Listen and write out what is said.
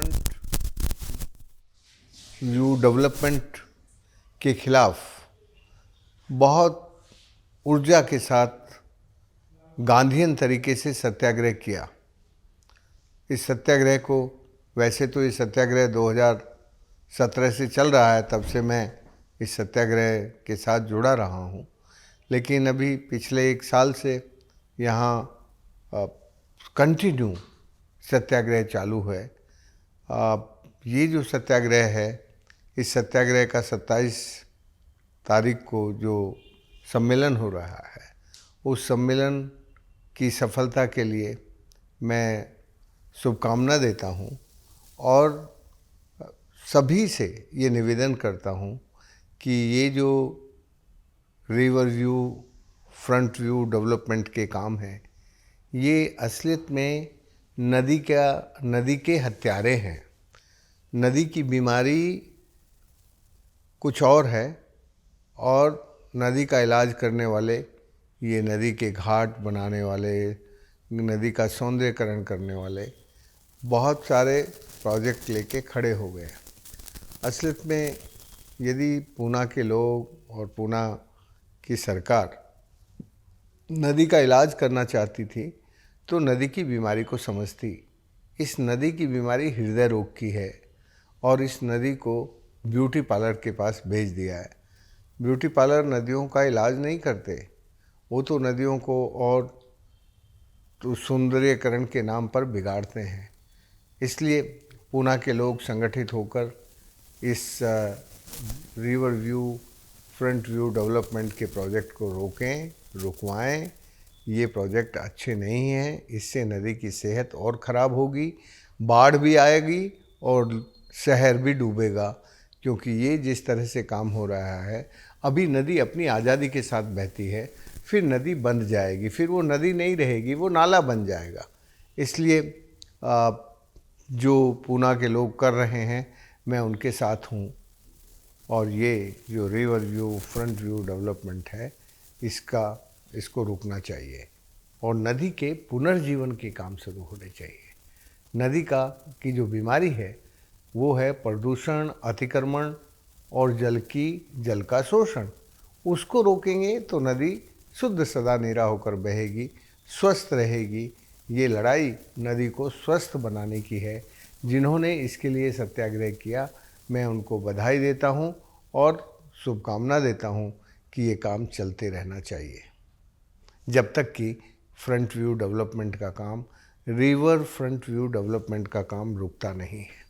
Front view development के खिलाफ बहुत ऊर्जा के साथ गांधीयन तरीके से सत्याग्रह किया। इस सत्याग्रह को, वैसे तो ये सत्याग्रह 2017 से चल रहा है, तब से मैं इस सत्याग्रह के साथ जुड़ा रहा हूँ, लेकिन अभी पिछले 1 साल से यहाँ कंटिन्यू सत्याग्रह चालू है। ये जो सत्याग्रह है, इस सत्याग्रह का 27 तारीख को जो सम्मेलन हो रहा है, उस सम्मेलन की सफलता के लिए मैं शुभकामना देता हूँ और सभी से ये निवेदन करता हूँ कि ये जो river view, front view development के काम हैं, ये असलियत में नदी के हत्यारे हैं। नदी की बीमारी कुछ और है और नदी का इलाज करने वाले ये नदी के घाट बनाने वाले, नदी का सौंदर्यकरण करने वाले बहुत सारे प्रोजेक्ट लेके खड़े हो गए। असलियत में यदि पूना के लोग और पूना की सरकार नदी का इलाज करना चाहती थी तो नदी की बीमारी को समझती। इस नदी की बीमारी हृदय रोग की है और इस नदी को ब्यूटी पार्लर के पास भेज दिया है। ब्यूटी पार्लर नदियों का इलाज नहीं करते, वो तो नदियों को और तो सौंदर्यकरण के नाम पर बिगाड़ते हैं। इसलिए पूना के लोग संगठित होकर इस river view, front view development के प्रोजेक्ट को रुकवाएं। ये प्रोजेक्ट अच्छे नहीं हैं, इससे नदी की सेहत और ख़राब होगी, बाढ़ भी आएगी और शहर भी डूबेगा। क्योंकि ये जिस तरह से काम हो रहा है, अभी नदी अपनी आज़ादी के साथ बहती है, फिर नदी बंध जाएगी, फिर वो नदी नहीं रहेगी, वो नाला बन जाएगा। इसलिए जो पूना के लोग कर रहे हैं, मैं उनके साथ हूँ और ये जो river view, front view development है, इसको रुकना चाहिए और नदी के पुनर्जीवन के काम शुरू होने चाहिए। नदी की जो बीमारी है वो है प्रदूषण, अतिक्रमण और जल का शोषण। उसको रोकेंगे तो नदी शुद्ध सदा नीरा होकर बहेगी, स्वस्थ रहेगी। ये लड़ाई नदी को स्वस्थ बनाने की है। जिन्होंने इसके लिए सत्याग्रह किया, मैं उनको बधाई देता हूँ और शुभकामना देता हूँ कि ये काम चलते रहना चाहिए जब तक कि फ्रंट व्यू डेवलपमेंट का काम, रिवर फ्रंट व्यू डेवलपमेंट का काम रुकता नहीं है।